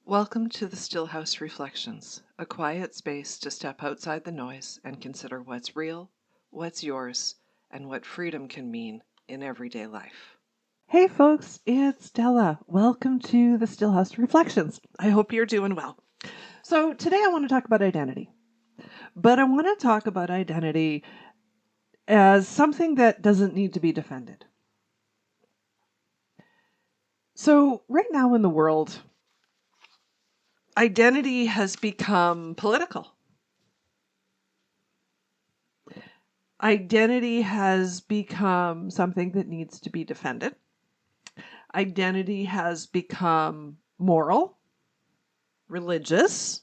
Welcome to the Stillhouse Reflections, a quiet space to step outside the noise and consider what's real, what's yours, and what freedom can mean in everyday life. Hey folks, it's Della. Welcome to the Stillhouse Reflections. I hope you're doing well. So today I want to talk about identity, but I want to talk about identity as something that doesn't need to be defended. So right now in the world, identity has become political. Identity has become something that needs to be defended. Identity has become moral, religious.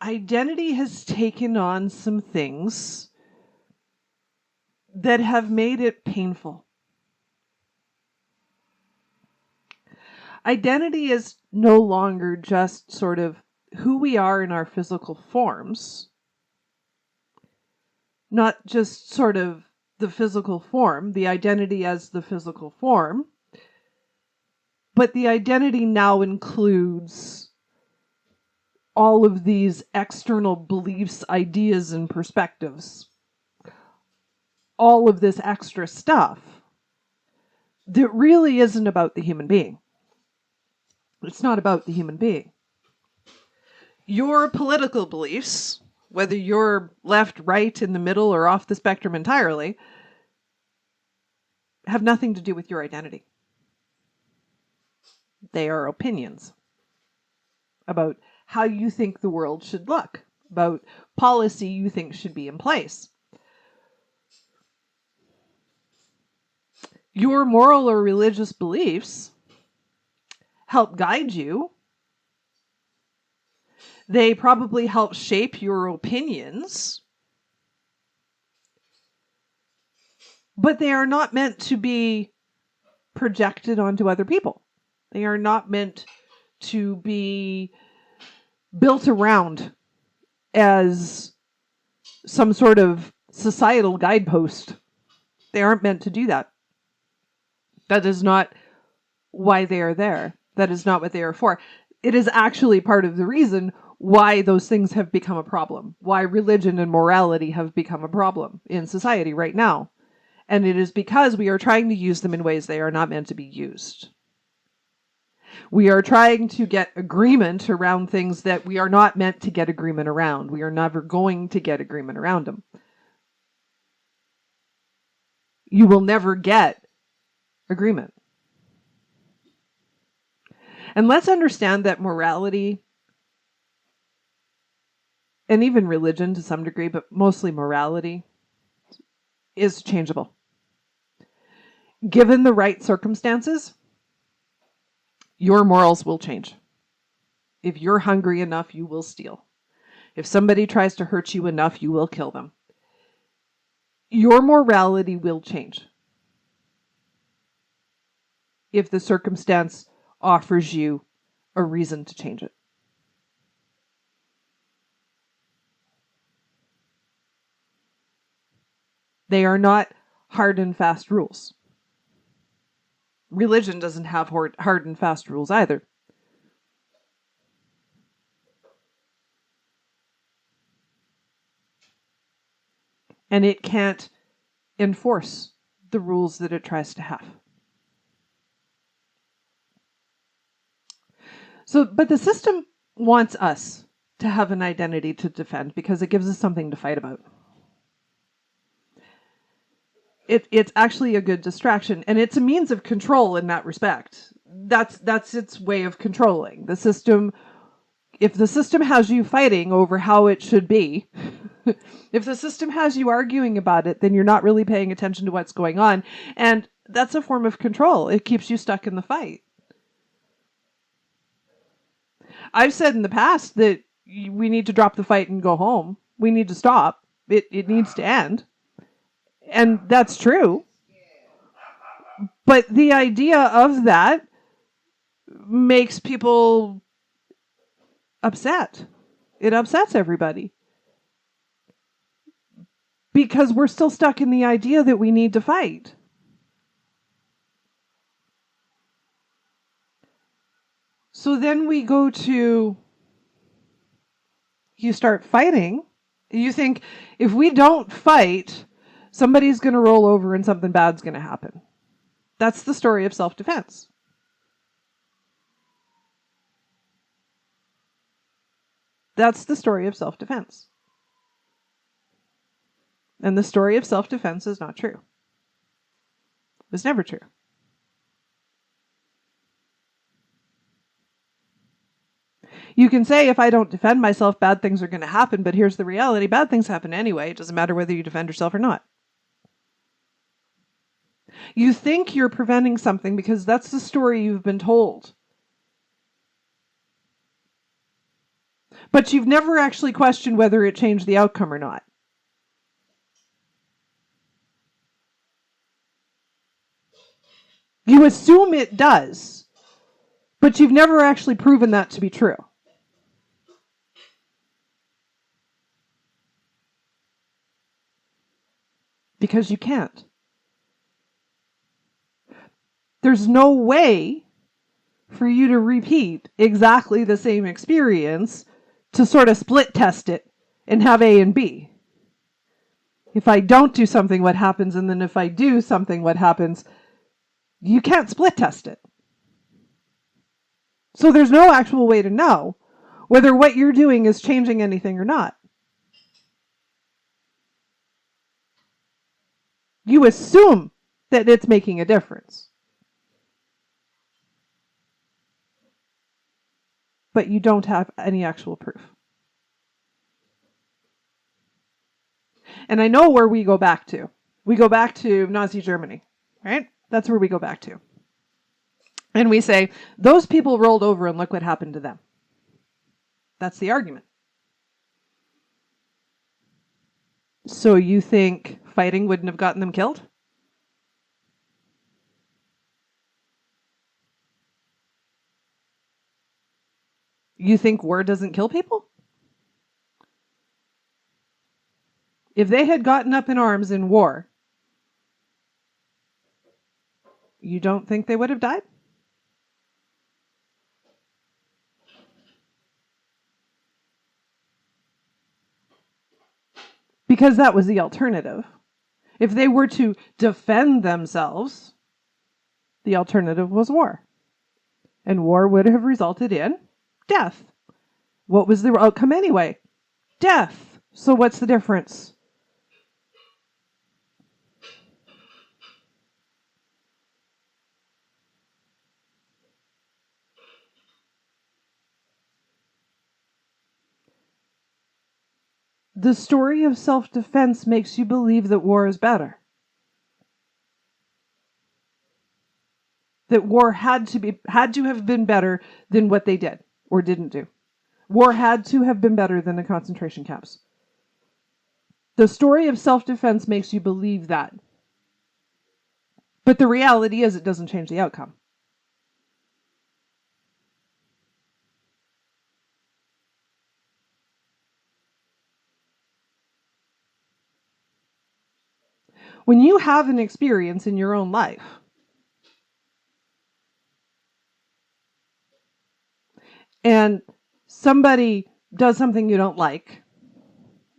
Identity has taken on some things that have made it painful. Identity is no longer just sort of who we are in our physical forms, not just sort of the physical form, the identity as the physical form, but the identity now includes all of these external beliefs, ideas, and perspectives. All of this extra stuff that really isn't about the human being. It's not about the human being. Your political beliefs, whether you're left, right, in the middle, or off the spectrum entirely, have nothing to do with your identity. They are opinions about how you think the world should look, about policy you think should be in place. Your moral or religious beliefs help guide you. They probably help shape your opinions, but they are not meant to be projected onto other people. They are not meant to be built around as some sort of societal guidepost. They aren't meant to do that. That is not why they are there. That is not what they are for. It is actually part of the reason why those things have become a problem, why religion and morality have become a problem in society right now. And it is because we are trying to use them in ways they are not meant to be used. We are trying to get agreement around things that we are not meant to get agreement around. We are never going to get agreement around them. You will never get agreement. And let's understand that morality, and even religion to some degree, but mostly morality, is changeable. Given the right circumstances, your morals will change. If you're hungry enough, you will steal. If somebody tries to hurt you enough, you will kill them. Your morality will change if the circumstance offers you a reason to change it. They are not hard and fast rules. Religion doesn't have hard and fast rules either. And it can't enforce the rules that it tries to have. But the system wants us to have an identity to defend because it gives us something to fight about. It's actually a good distraction, and it's a means of control in that respect. That's its way of controlling. The system, if the system has you fighting over how it should be, if the system has you arguing about it, then you're not really paying attention to what's going on. And that's a form of control. It keeps you stuck in the fight. I've said in the past that we need to drop the fight and go home. We need to stop. It needs to end. And that's true. But the idea of that makes people upset. It upsets everybody. Because we're still stuck in the idea that we need to fight. So then we go to, you start fighting. You think, if we don't fight, somebody's going to roll over and something bad's going to happen. That's the story of self-defense. That's the story of self-defense. And the story of self-defense is not true. It was never true. You can say, if I don't defend myself, bad things are going to happen, but here's the reality. Bad things happen anyway. It doesn't matter whether you defend yourself or not. You think you're preventing something because that's the story you've been told. But you've never actually questioned whether it changed the outcome or not. You assume it does, but you've never actually proven that to be true. Because you can't. There's no way for you to repeat exactly the same experience to sort of split test it and have A and B. If I don't do something, what happens? And then if I do something, what happens? You can't split test it. So there's no actual way to know whether what you're doing is changing anything or not. You assume that it's making a difference. But you don't have any actual proof. And I know where we go back to. We go back to Nazi Germany, right? That's where we go back to. And we say, those people rolled over and look what happened to them. That's the argument. So you think fighting wouldn't have gotten them killed? You think war doesn't kill people? If they had gotten up in arms in war, you don't think they would have died? Because that was the alternative. If they were to defend themselves, the alternative was war. And war would have resulted in death. What was the outcome anyway? Death. So what's the difference? The story of self-defense makes you believe that war is better. That war had to have been better than what they did or didn't do. War had to have been better than the concentration camps. The story of self-defense makes you believe that. But the reality is it doesn't change the outcome. When you have an experience in your own life, and somebody does something you don't like,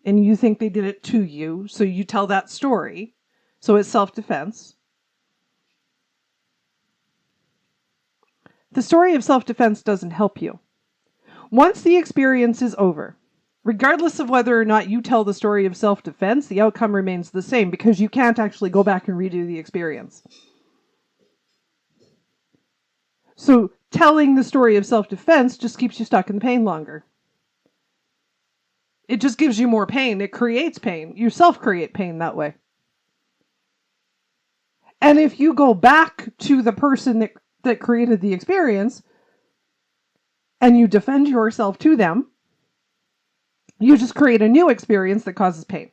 and you think they did it to you, so you tell that story, so it's self-defense. The story of self-defense doesn't help you. Once the experience is over, regardless of whether or not you tell the story of self-defense, the outcome remains the same because you can't actually go back and redo the experience. So telling the story of self-defense just keeps you stuck in the pain longer. It just gives you more pain. It creates pain. You self-create pain that way. And if you go back to the person that created the experience and you defend yourself to them, you just create a new experience that causes pain.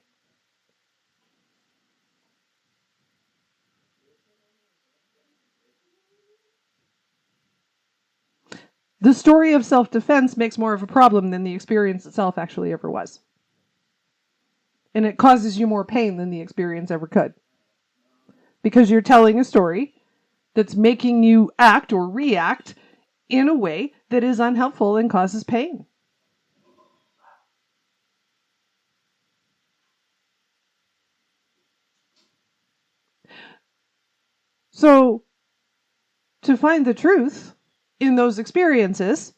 The story of self-defense makes more of a problem than the experience itself actually ever was. And it causes you more pain than the experience ever could. Because you're telling a story that's making you act or react in a way that is unhelpful and causes pain. So, to find the truth in those experiences,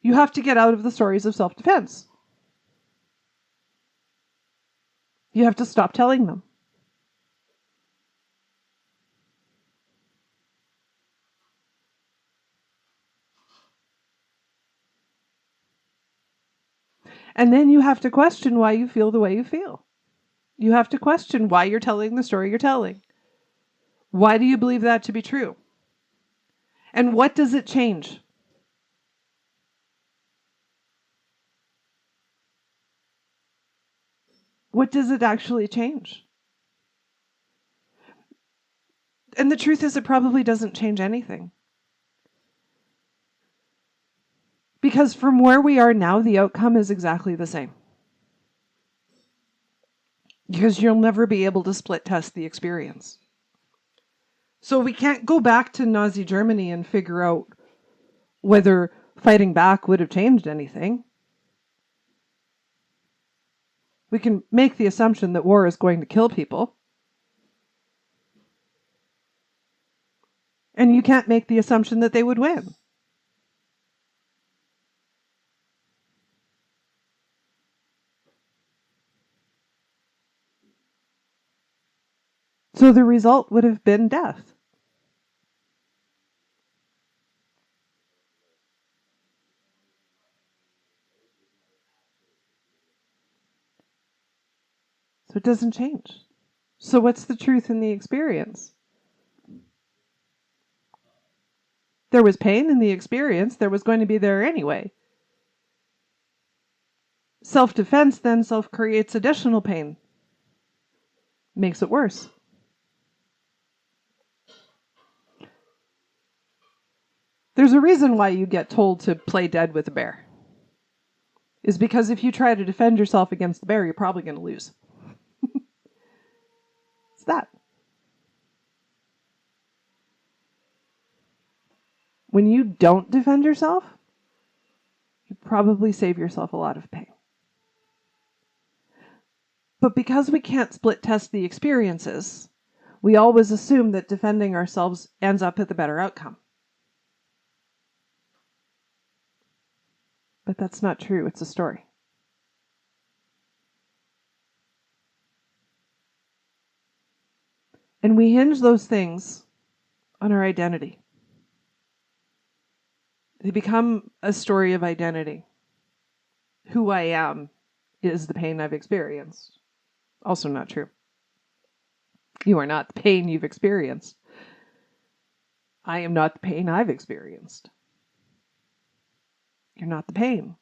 you have to get out of the stories of self-defense. You have to stop telling them. And then you have to question why you feel the way you feel. You have to question why you're telling the story you're telling. Why do you believe that to be true? And what does it change? What does it actually change? And the truth is, it probably doesn't change anything. Because from where we are now, the outcome is exactly the same. Because you'll never be able to split test the experience. So we can't go back to Nazi Germany and figure out whether fighting back would have changed anything. We can make the assumption that war is going to kill people. And you can't make the assumption that they would win. So the result would have been death. So it doesn't change. So what's the truth in the experience? There was pain in the experience. There was going to be there anyway. Self-defense then self-creates additional pain. Makes it worse. There's a reason why you get told to play dead with a bear. Is because if you try to defend yourself against the bear, you're probably going to lose. It's that. When you don't defend yourself, you probably save yourself a lot of pain. But because we can't split test the experiences, we always assume that defending ourselves ends up at the better outcome. But that's not true. It's a story. And we hinge those things on our identity. They become a story of identity. Who I am is the pain I've experienced. Also not true. You are not the pain you've experienced. I am not the pain I've experienced. You're not the pain.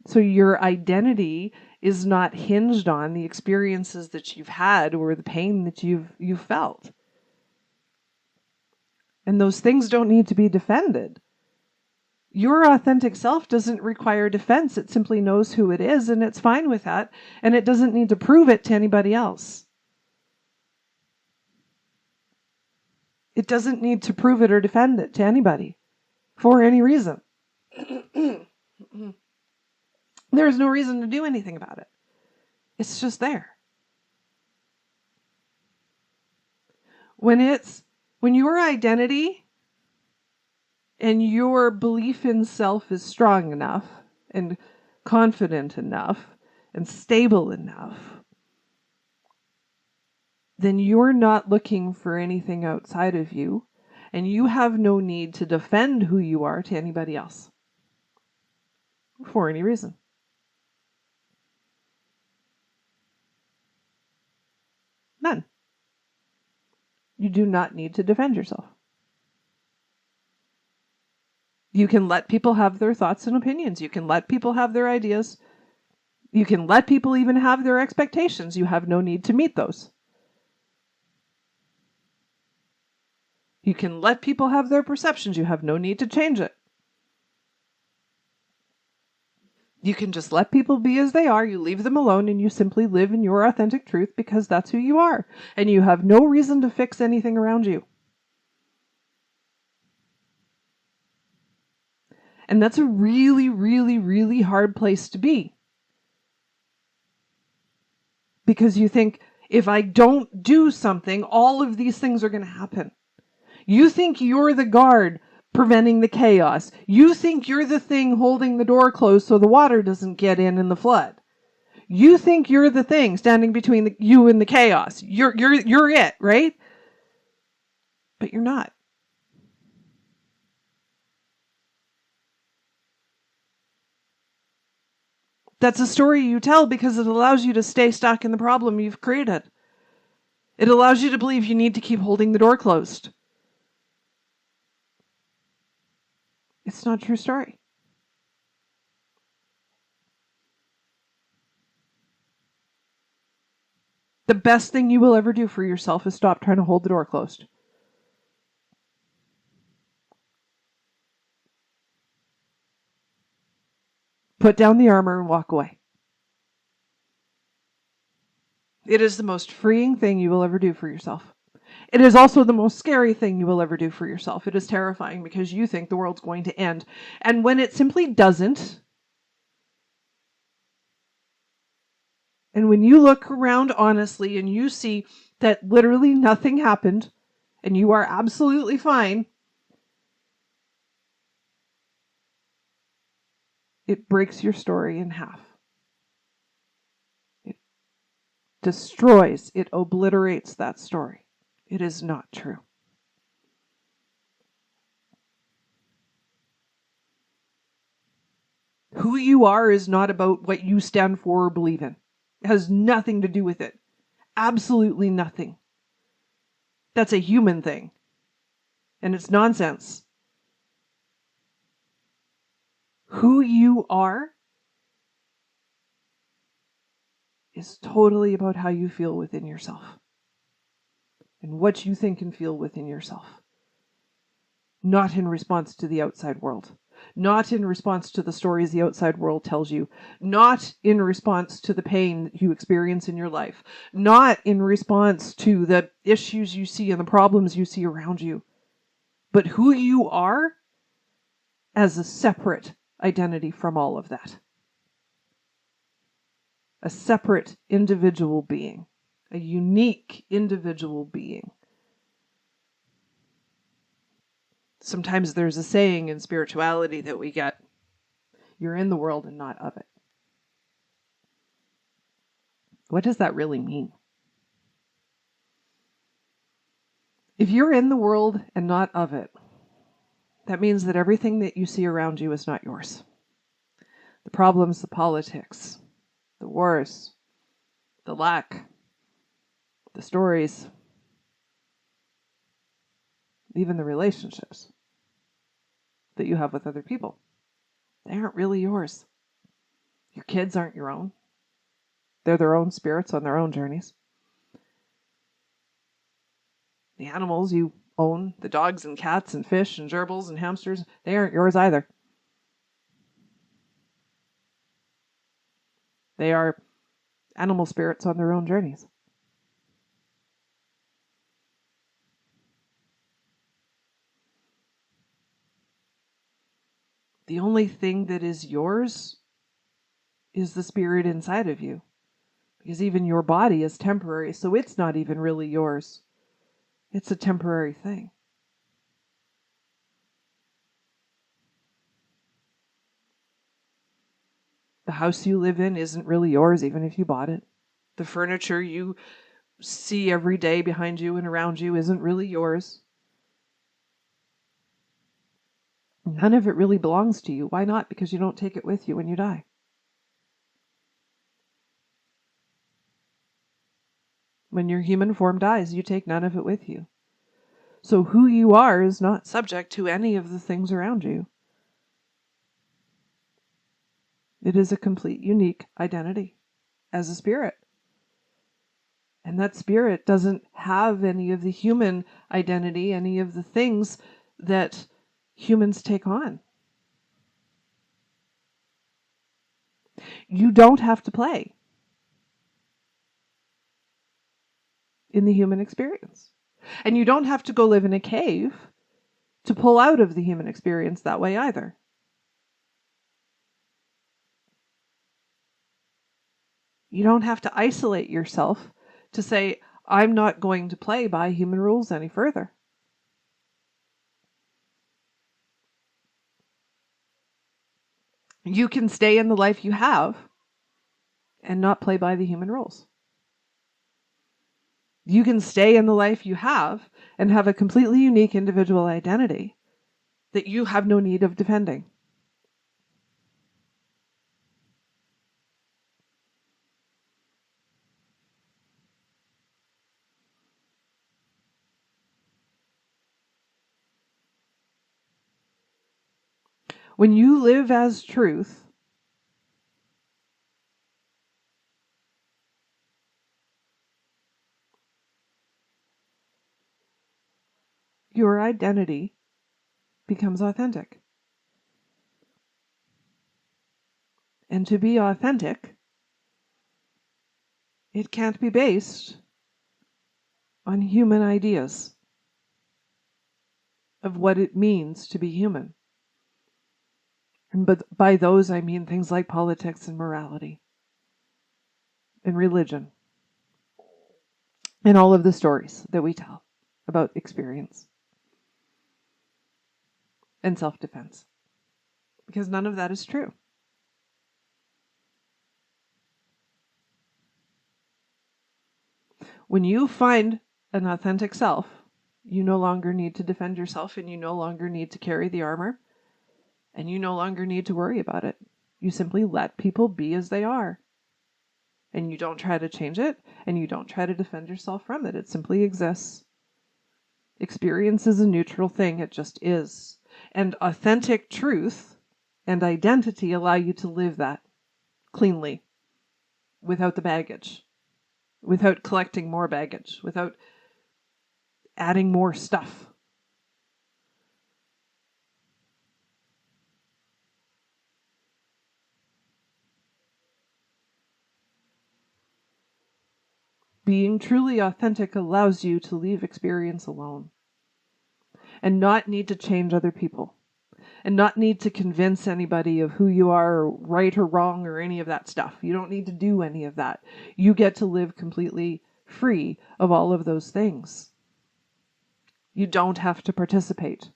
So your identity is not hinged on the experiences that you've had or the pain that you've felt. And those things don't need to be defended. Your authentic self doesn't require defense. It simply knows who it is, and it's fine with that. And it doesn't need to prove it to anybody else. It doesn't need to prove it or defend it to anybody for any reason. There's no reason to do anything about it. It's just there. When your identity and your belief in self is strong enough and confident enough and stable enough, then you're not looking for anything outside of you, and you have no need to defend who you are to anybody else for any reason. None. You do not need to defend yourself. You can let people have their thoughts and opinions. You can let people have their ideas. You can let people even have their expectations. You have no need to meet those. You can let people have their perceptions. You have no need to change it. You can just let people be as they are. You leave them alone and you simply live in your authentic truth because that's who you are. And you have no reason to fix anything around you. And that's a really, really, really hard place to be. Because you think, if I don't do something, all of these things are going to happen. You think you're the guard preventing the chaos. You think you're the thing holding the door closed so the water doesn't get in the flood. You think you're the thing standing between you and the chaos. You're it, right? But you're not. That's a story you tell because it allows you to stay stuck in the problem you've created. It allows you to believe you need to keep holding the door closed. It's not a true story. The best thing you will ever do for yourself is stop trying to hold the door closed. Put down the armor and walk away. It is the most freeing thing you will ever do for yourself. It is also the most scary thing you will ever do for yourself. It is terrifying because you think the world's going to end. And when it simply doesn't, and when you look around honestly and you see that literally nothing happened and you are absolutely fine, it breaks your story in half. It destroys, it obliterates that story. It is not true. Who you are is not about what you stand for or believe in. It has nothing to do with it. Absolutely nothing. That's a human thing. And it's nonsense. Who you are is totally about how you feel within yourself. And what you think and feel within yourself. Not in response to the outside world. Not in response to the stories the outside world tells you. Not in response to the pain that you experience in your life. Not in response to the issues you see and the problems you see around you. But who you are as a separate identity from all of that. A separate individual being. A unique individual being. Sometimes there's a saying in spirituality that we get, you're in the world and not of it. What does that really mean? If you're in the world and not of it, that means that everything that you see around you is not yours. The problems, the politics, the wars, the lack, the stories, even the relationships that you have with other people. They aren't really yours. Your kids aren't your own. They're their own spirits on their own journeys. The animals you own, the dogs and cats and fish and gerbils and hamsters, they aren't yours either. They are animal spirits on their own journeys. The only thing that is yours is the spirit inside of you. Because even your body is temporary, so it's not even really yours. It's a temporary thing. The house you live in isn't really yours, even if you bought it. The furniture you see every day behind you and around you isn't really yours. None of it really belongs to you. Why not? Because you don't take it with you when you die. When your human form dies, you take none of it with you. So who you are is not subject to any of the things around you. It is a complete, unique identity as a spirit. And that spirit doesn't have any of the human identity, any of the things that humans take on. You don't have to play in the human experience. And you don't have to go live in a cave to pull out of the human experience that way either. You don't have to isolate yourself to say, I'm not going to play by human rules any further. You can stay in the life you have and not play by the human rules. You can stay in the life you have and have a completely unique individual identity that you have no need of defending. When you live as truth, your identity becomes authentic. And to be authentic, it can't be based on human ideas of what it means to be human. But by those I mean things like politics and morality and religion and all of the stories that we tell about experience and self-defense. Because none of that is true. When you find an authentic self, you no longer need to defend yourself, and you no longer need to carry the armor, and you no longer need to worry about it. You simply let people be as they are. And you don't try to change it, and you don't try to defend yourself from it. It simply exists. Experience is a neutral thing. It just is. And authentic truth and identity allow you to live that cleanly, without the baggage, without collecting more baggage, without adding more stuff. Being truly authentic allows you to leave experience alone and not need to change other people and not need to convince anybody of who you are, or right or wrong, or any of that stuff. You don't need to do any of that. You get to live completely free of all of those things. You don't have to participate.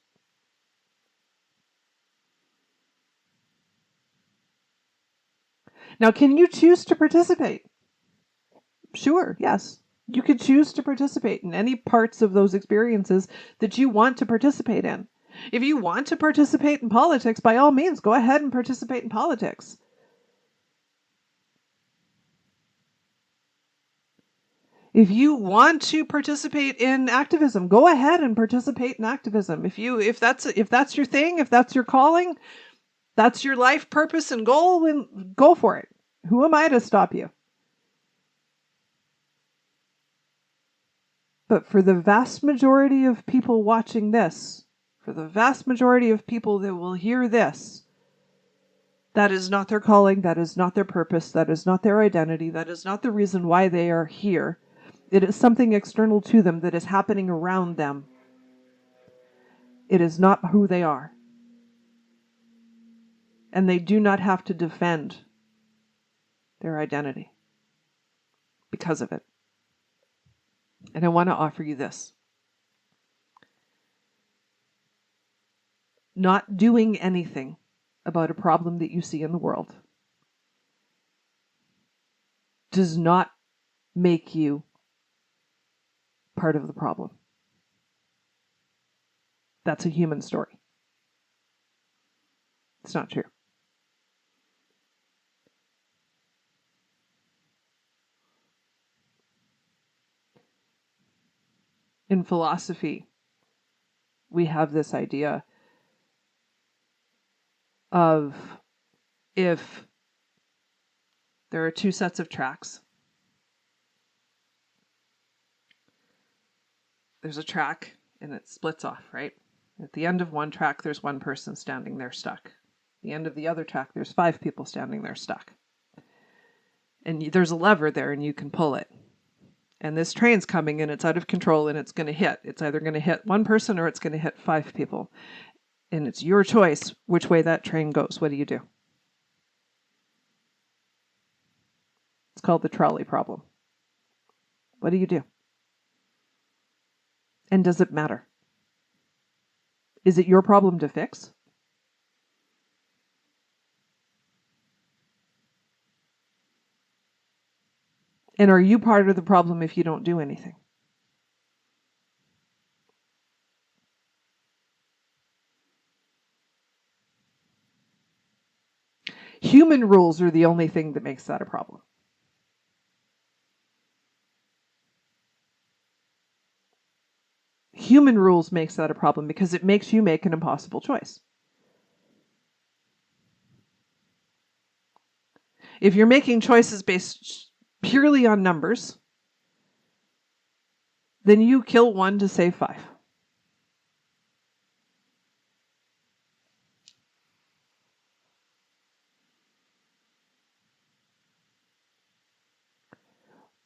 Now, can you choose to participate? Sure, yes. You could choose to participate in any parts of those experiences that you want to participate in. If you want to participate in politics, by all means, go ahead and participate in politics. If you want to participate in activism, go ahead and participate in activism. If that's your thing, if that's your calling, that's your life purpose and goal, then go for it. Who am I to stop you? But for the vast majority of people watching this, for the vast majority of people that will hear this, that is not their calling, that is not their purpose, that is not their identity, that is not the reason why they are here. It is something external to them that is happening around them. It is not who they are. And they do not have to defend their identity because of it. And I want to offer you this. Not doing anything about a problem that you see in the world does not make you part of the problem. That's a human story. It's not true. In philosophy, we have this idea of if there are two sets of tracks, there's a track and it splits off, right? At the end of one track, there's one person standing there stuck. At the end of the other track, there's 5 people standing there stuck. And there's a lever there and you can pull it. And this train's coming and it's out of control and it's going to hit. It's either going to hit one person or it's going to hit 5 people. And it's your choice which way that train goes. What do you do? It's called the trolley problem. What do you do? And does it matter? Is it your problem to fix? And are you part of the problem if you don't do anything? Human rules are the only thing that makes that a problem. Human rules makes that a problem because it makes you make an impossible choice. If you're making choices based purely on numbers, then you kill 1 to save 5.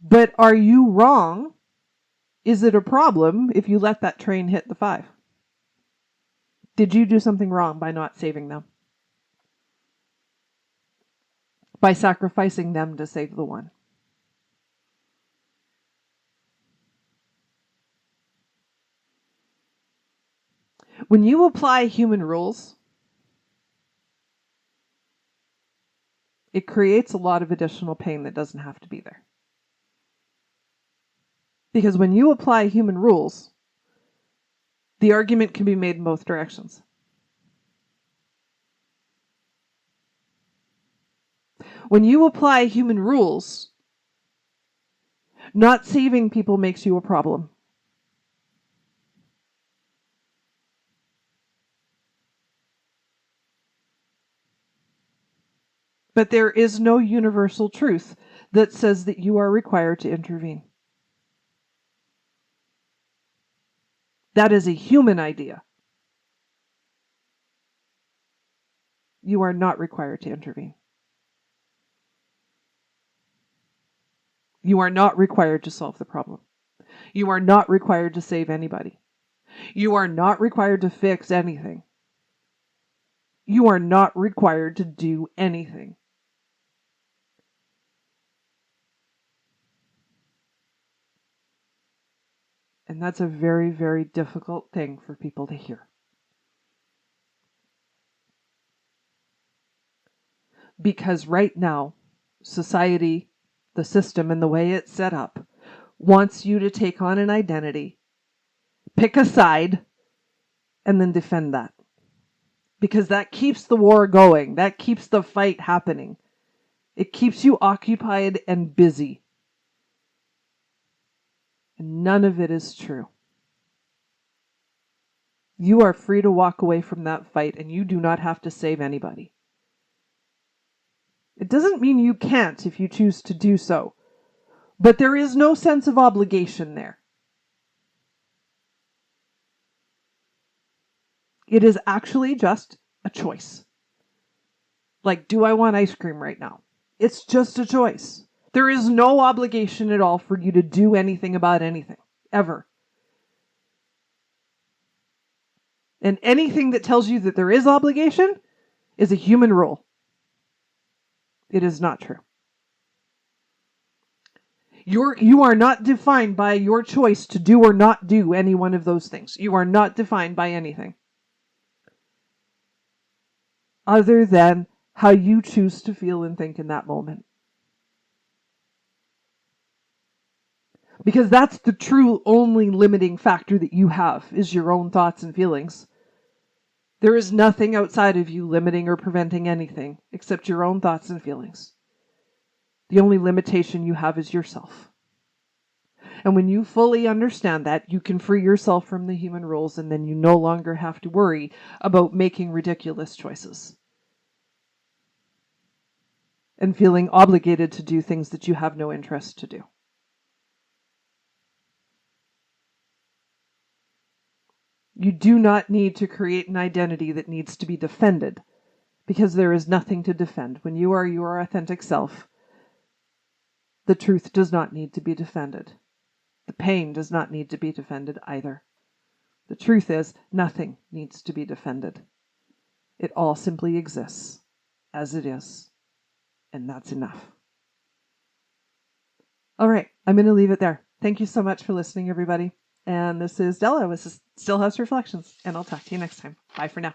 But are you wrong? Is it a problem if you let that train hit the 5? Did you do something wrong by not saving them? By sacrificing them to save the 1? When you apply human rules, it creates a lot of additional pain that doesn't have to be there. Because when you apply human rules, the argument can be made in both directions. When you apply human rules, not saving people makes you a problem. But there is no universal truth that says that you are required to intervene. That is a human idea. You are not required to intervene. You are not required to solve the problem. You are not required to save anybody. You are not required to fix anything. You are not required to do anything. And that's a very, very difficult thing for people to hear. Because right now, society, the system, and the way it's set up, wants you to take on an identity, pick a side, and then defend that. Because that keeps the war going. That keeps the fight happening. It keeps you occupied and busy. And none of it is true. You are free to walk away from that fight, and you do not have to save anybody. It doesn't mean you can't if you choose to do so, but there is no sense of obligation there. It is actually just a choice. Like, do I want ice cream right now? It's just a choice. There is no obligation at all for you to do anything about anything, ever. And anything that tells you that there is obligation is a human rule. It is not true. You are not defined by your choice to do or not do any one of those things. You are not defined by anything other than how you choose to feel and think in that moment. Because that's the true only limiting factor that you have, is your own thoughts and feelings. There is nothing outside of you limiting or preventing anything except your own thoughts and feelings. The only limitation you have is yourself. And when you fully understand that, you can free yourself from the human rules, and then you no longer have to worry about making ridiculous choices and feeling obligated to do things that you have no interest to do. You do not need to create an identity that needs to be defended, because there is nothing to defend. When you are your authentic self, The truth does not need to be defended. The pain does not need to be defended either. The truth is, nothing needs to be defended. It all simply exists as it is, and that's enough. All right, I'm going to leave it there. Thank you so much for listening, everybody. And this is Della with Stillhouse Reflections, and I'll talk to you next time. Bye for now.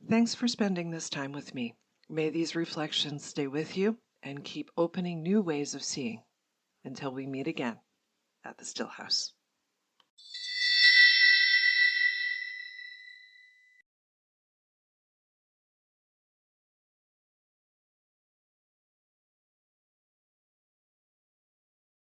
Thanks for spending this time with me. May these reflections stay with you and keep opening new ways of seeing until we meet again at the Stillhouse.